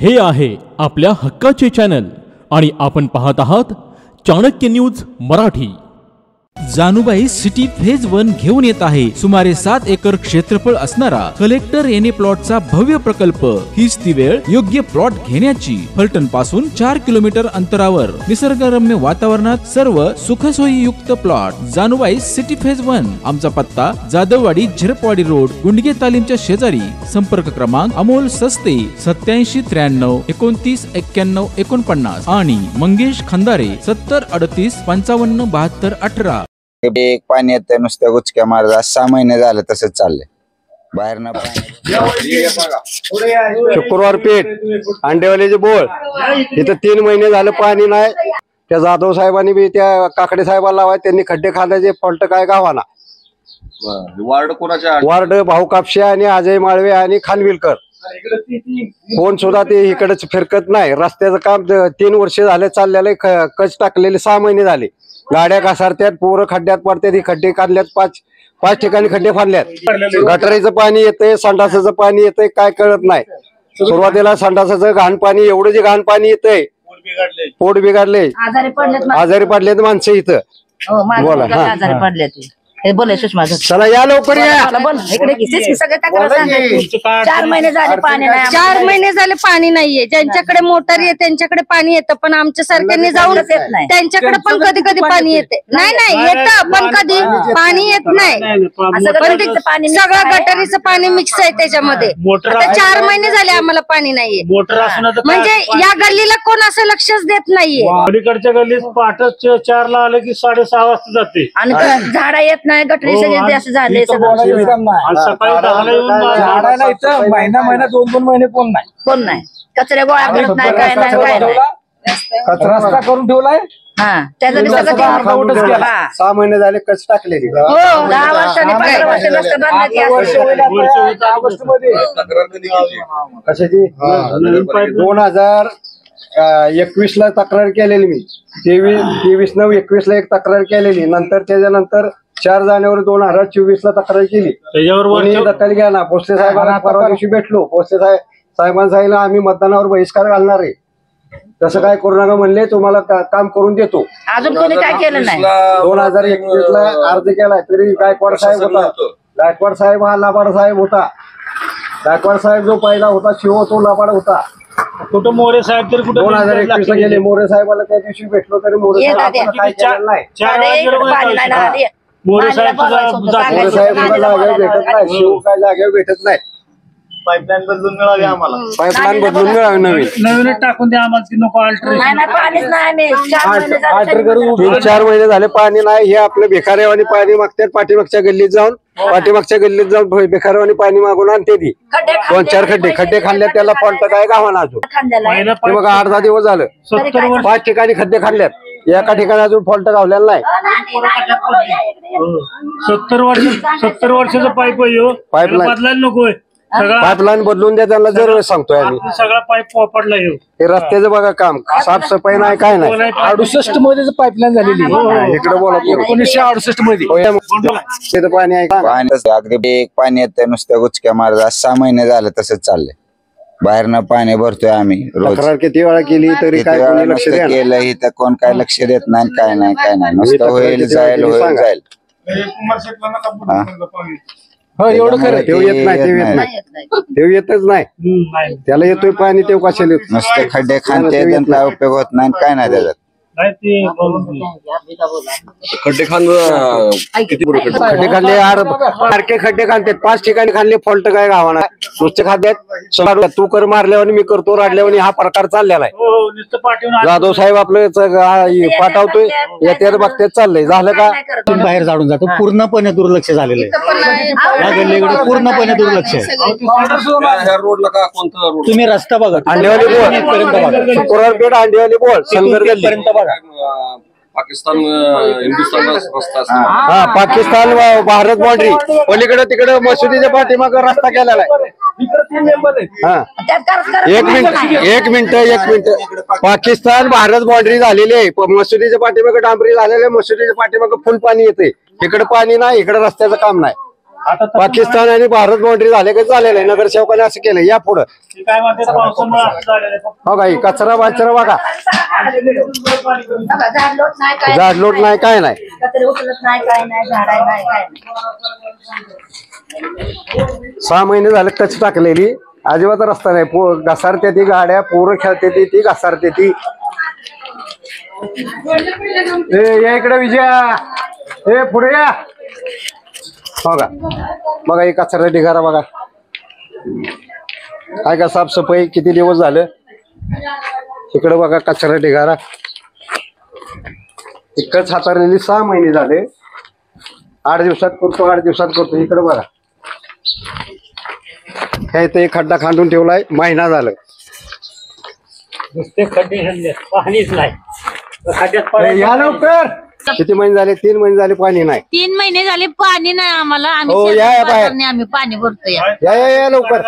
हे आहे आपल्या हक्काचे चॅनल आणि आपण पाहत आहात Chanakya news Marathi. Janubai city phase 1 घेऊन येत आहे सुमारे 7 एकर क्षेत्रफळ असणारा कलेक्टर एने प्लॉटचा भव्य प्रकल्प। हीच ती वेळ योग्य प्लॉट घेण्याची। फलटण पासून 4 किलोमीटर अंतरावर निसर्गरम्य वातावरणात सर्व सुखसोयीयुक्त प्लॉट। Janubai city phase 1। आमचा पत्ता जाधववाडी झिरपवाडी रोड, गुंडगे तालीमच्या शेजारी। संपर्क क्रमांक अमोल सस्ते 87 93 29 91 49 आणि मंगेश खंदारे 70 38 55 72 18। एक पाणी येत नुसत्या गुचक्या मारत 6 महिने झाले तसंच चाललंय। बाहेर ना शुक्रवार पेठ अंडेवाल्याचे बोळ इथं 3 महिने झालं पाणी नाही। त्या जाधव साहेबांनी बी त्या काकडे साहेबांना लावाय, त्यांनी खड्डे खांदायचे फॉल्ट काय गावाना। वार्ड कोणाच्या? वार्ड भाऊ कापशे आणि अजय माळवे आणि खानविलकर। कोण सुद्धा ते इकडेच फिरकत नाही। रस्त्याचं काम 3 वर्ष झाले चाललेलं, कच टाकलेले 6 महिने झाले। गाड्या घसरत्यात, पोरं खड्ड्यात पडतात, ही खड्डे काढल्यात, 5 ठिकाणी खड्डे फाडल्यात। गटारीचं पाणी येतंय, संडासाचं पाणी येतंय, काय कळत नाही। सुरुवातीला संडासाचं घाण पाणी, एवढं जे घाण पाणी येतंय, पोट बिघडले, आजारी पडलेत माणसं इथं। बोला आजारी पडले हे बोले सुषमा, चला या लवकर या। 4 महिने झाले पाणी नाही। 4 महिने झाले पाणी नाहीये। ज्यांच्याकडे मोटर आहे त्यांच्याकडे पाणी येतं, पण आमच्या सारख्यांनी जाऊन त्यांच्याकडे पण कधी कधी पाणी येते। नाही येतं, पण कधी पाणी येत नाही। पण सगळं गटारीचं पाणी मिक्स आहे त्याच्यामध्ये। आता 4 महिने झाले आम्हाला पाणी नाहीये। म्हणजे या गल्लीला कोण असं लक्षच देत नाहीये। अलीकडच्या गल्लीत पहाटे 4 ला आलं की 6:30 वाजता जाते आणि झाडा येत नाही, गटरी सगळे असं झाले। महिना 2 महिने कोण नाही कचरे गोळा करत नाही, काय नाही काय नाही। रस्ता करून ठेवलाय। त्याचं सगळं 6 महिने झाले कच टाकलेली। 10 वर्षांनी 15 वर्ष रस्ता कशाची 2021 ला तक्रार केलेली मी। 23/9/21 ला एक तक्रार केलेली। नंतर त्याच्यानंतर 4 जानेवारी 2024 ला तक्रार केली, कोणी दखल घ्या ना। भोसले साहेबांना परवा दिवशी भेटलो, भोसले साहेबांना सांगितलं आम्ही मतदानावर बहिष्कार घालणार आहे, तसं काय करू नका म्हणले, तुम्हाला काम करून देतो। अजून कोणी काय केलं नाही। 2021 ला अर्ज केलाय, तरी गायकवाड साहेब होता। गायकवाड साहेब हा लाबाड साहेब होता। गायकवाड साहेब जो पहिला होता शिव, तो लाबाड होता। कुठं मोरे साहेब तर 2021 ला गेले। मोरे साहेबाला त्या दिवशी भेटलो, तरी मोरे साहेब काय केलं नाही। मोरे साहेब जागेवर भेटत नाही, शिव काय जागेवर भेटत नाही। पाईपलाईन बदलून मिळावी आम्हाला, पाईपलाईन बदलून मिळावी, नवीन टाकून द्या आम्हाला की नको तीन 4 महिने झाले पाणी नाही। हे आपले भिकाऱ्यावानी पाणी मागतात, पाठीमागच्या गल्लीत जाऊन भिकाऱ्यावानी पाणी मागून आणते ती। 2-4 खड्डे खाल्ल्यात, त्याला फॉल्ट काय गावाना अजून। ते बघा 8-10 दिवस झालं 5 ठिकाणी खड्डे खाल्ल्यात, एका ठिकाणी अजून फॉल्ट गावलेला नाही। 70 वर्षाचा पाईप बदलायला नकोय, पाईपलाईन बदलून द्या त्यांना, जर सांगतोय आम्ही। सगळा पाईप पडला हे रस्त्याचं बघा काम, साफसफाई नाही, काय नाही। 68 मध्ये पाईपलाईन झालेली इकडे बोला 1968 मध्ये पाणी आहे। अगदी पाणी येत नुसत्या गुचक्या मारत 6 महिने झाले तसंच चाललंय। बाहेर ना पाणी भरतोय आम्ही रोज। तक्रार किती वेळा केली तरी काय कोणी लक्ष केलं, इथं कोण काय लक्ष देत नाही, काय नाही नुसतं होईल जाईल। एवढं खरं, तेव्हा येत नाही, तेव्हा येतच नाही। त्याला येतोय पाणी, तेव्हा कशाला नुसते खड्डे खाणते, काय उपयोग होत नाही, काय नाही त्याच्यात। खड्डे खाल्ले, सारखे खड्डे खाणतात, 5 ठिकाणी खाल्ले, फॉल्ट काय गावाना। नुसते खाद्यात तू कर मारल्यावर मी करतो राडल्यावर, हा प्रकार चाललेला आहे। जाधव साहेब आपलं पाठवतोय, येत्यात बघतात, चाललंय। झालं का बाहेर जाडून जातो, पूर्णपणे दुर्लक्ष झालेलं आहे। या गल्लीकडे पूर्णपणे दुर्लक्ष आहे। रोडला का कोणता रोड? तुम्ही रस्ता बघा, अंडेवाली बोल, शुक्रवार पेठ अंडेवाली बोल, सनगर गल्ली बघा। पाकिस्तान हिंदुस्थान रस्ता, पाकिस्तान भारत बाउंड्री पलीकडे तिकडे मशिदीच्या पाठीमाग रस्ता केलेला आहे। एक मिनिट पाकिस्तान भारत बाउंड्री झालेली आहे, मशिदीच्या पाठीमाग डांबरी झालेली आहे, मशिदीच्या पाठीमाग फुल पाणी येते, इकडे पाणी नाही, इकडे रस्त्याचं काम नाही। पाकिस्तान आणि भारत बाउंड्री झाले काही झालेलं आहे. नगरसेवकाने असं केलं. या पुढं काय म्हणते पावसामुळे असं झालेलं आहे. हो का, कचरा बाचरा बघा, झाड लोट नाही काय झाड लोट नाही काय नाही. कचरे उचलत नाही काय नाही झाडा नाही काय नाही. 6 महिने झाले कच टाकलेली, अजिबात रस्ता नाही. घसारते ती गाड्या, पोरं खेळते ती घसारते ती. या इकडे विजया, पुढे या. हो का, बघा ही कचरा ढिगारा बघा. काय का साफसफाई किती दिवस झालं. इकडे बघा कचरा ढिगारा. इकडच हाताळलेली 6 महिने झाले. 8 दिवसात करतो 8 दिवसात करतो. इकडे बघा, काय ते खड्डा खांदून ठेवलाय. महिना झालं. नुसते खड्डे पाणीच नाही. या लवकर. किती महिने झाले? 3 महिने झाले पाणी नाही. 3 महिने झाले पाणी नाही आम्हाला. आम्ही हो, या बाहेर. आम्ही पाणी भरतोय. या लवकर.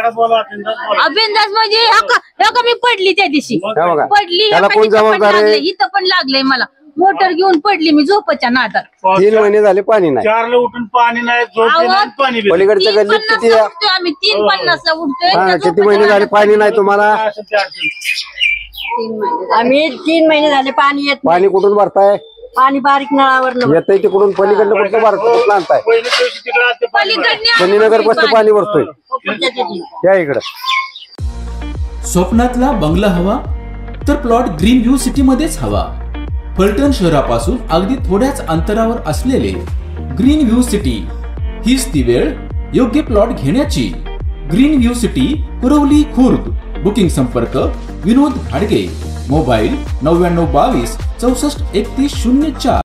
अभिंदास म्हणजे मी पडली त्या दिवशी. हे बघा. पडली त्याला कोण जबाबदार आहे? इथं पण लागलंय मला. मोटर घेऊन पडली मी झोपच्या नादात. 3 महिने झाले पाणी नाही. 4ला उठून पाणी नाही, झोपी नाही, पाणी बी नाही. पलीकडच्या गल्लीत किती आहे? उठतोय आम्ही 3:50 उठतोय. हा, किती महिने झाले पाणी नाही तुम्हाला? आम्ही 3 महिने झाले पाणी येत पाणी कुठून भरताय? पाणी बारीक नळावर येतंय तिकडून पलीकडलं कुठलं भरतो? कुठलं आणताय? शनीनगर पासून पाणी भरतोय. या इकडं. स्वप्नातला बंगला हवा तर प्लॉट ग्रीन व्ह्यू सिटी मध्येच हवा. फलटण शहरापासून अगदी थोड्याच अंतरावर असलेले ग्रीन व्ह्यू सिटी हीच ती वेळ योग्य प्लॉट घेण्याची. Green view city Kurwali Khurd. Booking संपर्क विनोद घाडगे. मोबाईल 9922 64 31 04.